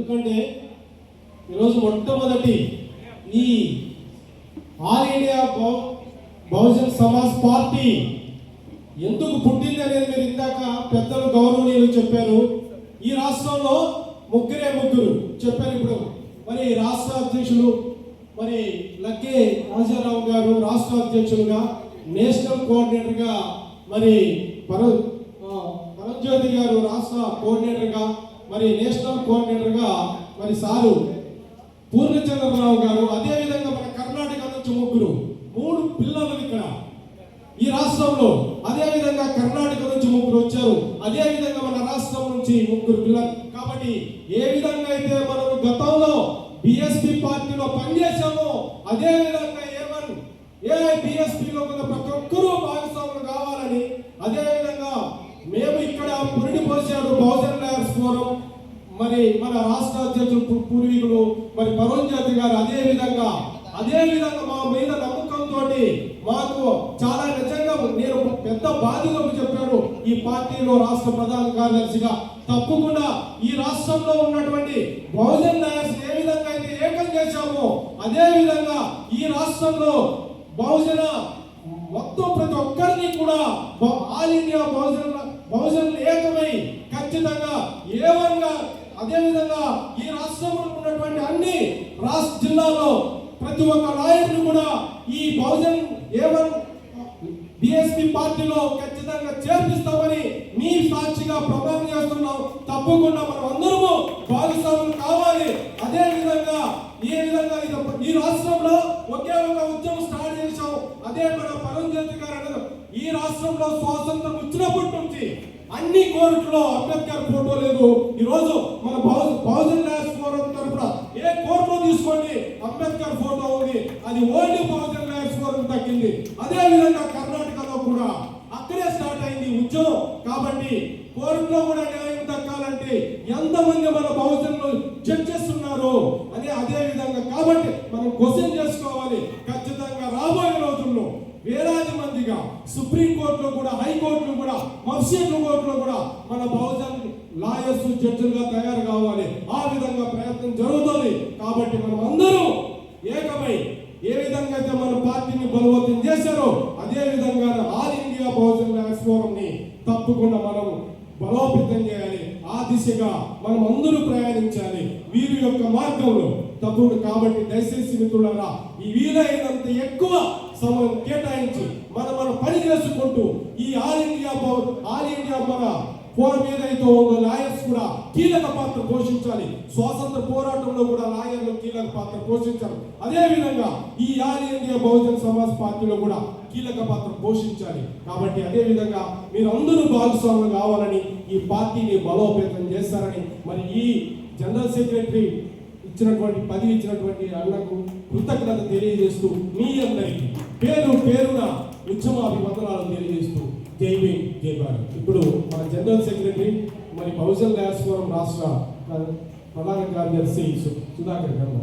ఎందుకంటే ఈరోజు మొట్టమొదటి ఈ all India Bahujan Samaj party ఎందుకు పుట్టింది అనేది మీరు ఇందాక పెద్దలు గౌరవనీయులు చెప్పారు. ఈ రాష్ట్రంలో ముగ్గురు చెప్పారు. ఇప్పుడు మరి రాష్ట్ర అధ్యక్షులు మరి లక్కే రాజారావు గారు రాష్ట్ర అధ్యక్షులుగా, నేషనల్ కోఆర్డినేటర్గా మరి పరంజ్యోతి గారు రాష్ట్ర కోఆర్డినేటర్గా, మరి నేషనల్ కోఆర్డినేటర్గా మరి సారు పూర్ణచంద్రరావు గారు, అదేవిధంగా మన కర్ణాటక నుంచి మూడు పిల్లలు ఇక్కడ ఈ రాష్ట్రంలో, అదేవిధంగా కర్ణాటక నుంచి వచ్చారు, అదేవిధంగా మన రాష్ట్రం నుంచి పిల్లలు. కాబట్టి ఏ విధంగా అయితే మనం గతంలో బిఎస్పీ పార్టీలో పనిచేశామో అదే విధంగా బిఎస్పీలో ప్రతి ఒక్కరూ భాగస్వాములు కావాలని, అదేవిధంగా మేము ఇక్కడ పురిడి పోసాడు బహుజన్ లాయర్స్ ఫోరం మరి మన రాష్ట్ర అధ్యక్షులు పూర్వీకులు మరి పరంజ్యోతి గారు అదేవిధంగా మా మీద నమ్మకంతో మాకు చాలా నిజంగా నేను పెద్ద బాధ్యతలు చెప్పాను. ఈ పార్టీలో రాష్ట్ర ప్రధాన కార్యదర్శిగా తప్పకుండా ఈ రాష్ట్రంలో ఉన్నటువంటి బహుజన్ లాయర్స్ ఏ విధంగా అయితే ఏకం చేశామో అదే విధంగా ఈ రాష్ట్రంలో బహుజన మొత్తం ప్రతి ఒక్కరిని కూడా ఆల్ ఇండియా బహుజనులు ఏకమై ఖచ్చితంగా ఏవన్గా అదే విధంగా ఈ రాష్ట్రంలో ఉన్నటువంటి అన్ని రాష్ట్ర జిల్లాలో ప్రతి ఒక్క నాయకుడు కూడా ఈ బహుజన్ బిఎస్పీ పార్టీలో ఖచ్చితంగా చేర్పిస్తామని మీ సాక్షిగా ప్రమాణం చేస్తున్నాం. తప్పకుండా మనం అందరము భాగస్వాములు కావాలి. అదే విధంగా ఈ రాష్ట్రంలో ఒకే ఒక ఉద్యమం స్టార్ట్ చేశాం. అదే మన పరంజ్యోతి గారు అన్నారు, ఈ రాష్ట్రంలో స్వాతంత్రం వచ్చినప్పటి నుంచి అన్ని కోర్టులో అంబేద్కర్ ఫోటో లేదు. ఈ రోజు మన బహుజన్ లాయర్స్ ఫోరం తరపున ఏ కోర్టులో తీసుకోండి అంబేద్కర్ ఫోటో ఉంది, అది ఓన్లీ బహుజన్ లాయర్స్ ఫోరం తగ్గింది. అదే విధంగా కర్ణాటకలో కూడా అక్కడే స్టార్ట్ అయింది ఉద్యమం. కాబట్టి కోర్టులో కూడా న్యాయం దక్కాలంటే ఎంతమంది మన బహుజనులు జడ్జెస్ ఉన్నారు అని అదే విధంగా కాబట్టి మనం క్వశ్చన్ చేసుకోవాలి. ఖచ్చితంగా రాబోయే రోజుల్లో వేలాది మందిగా సుప్రీం కోర్టులో కూడా, హైకోర్టులో కూడా, మజిస్ట్రేట్ కోర్టులో కూడా మన బహుజన్ లాయర్స్ జడ్జిలుగా తయారు కావాలి. ఆ విధంగా ప్రయత్నం జరుగుతుంది. కాబట్టి మనం అందరూ ఏకమై ఏ విధంగా అయితే మన పార్టీని బలవంతం చేశారో అదే విధంగా all India Bahujan lawyers forum ని తప్పకుండా మనం బలోపేతం చేయాలి. ఆ దిశగా మనం అందరూ ప్రయాణించాలి వీరి యొక్క మార్గంలో తప్పుడు. కాబట్టి దయచేసి మిత్రులారా ఈ వీలైనంత ఎక్కువ సమయం కేటాయించి మన పని చేసుకుంటూ ఈ ఆల్ ఇండియా మన ఫోరం ఏదైతే ఉందో లాయర్స్ కూడా కీలక పాత్ర పోషించాలి. స్వాతంత్ర పోరాటంలో కూడా లాయర్లు కీలక పాత్ర పోషించాలి. అదే విధంగా ఈ ఆల్ ఇండియా బహుజన్ సమాజ్ పార్టీలో కూడా కీలక పాత్ర పోషించాలి. కాబట్టి అదే విధంగా మీరు అందరూ భాగస్వాములు కావాలని, ఈ పార్టీని బలోపేతం చేస్తారని మరి ఈ జనరల్ సెక్రటరీ పదవి ఇచ్చినటువంటి అన్నకు కృతజ్ఞత తెలియజేస్తూ మీ అందరికీ పేరున ఉద్యమాభివందనాలు తెలియజేస్తూ జై భీమ్ జై భారత్. ఇప్పుడు మన జనరల్ సెక్రటరీ మరి బహుజన్ లాయర్స్ ఫోరం రాష్ట్ర ప్రధాన కార్యదర్శి సుధాకర్ గారు.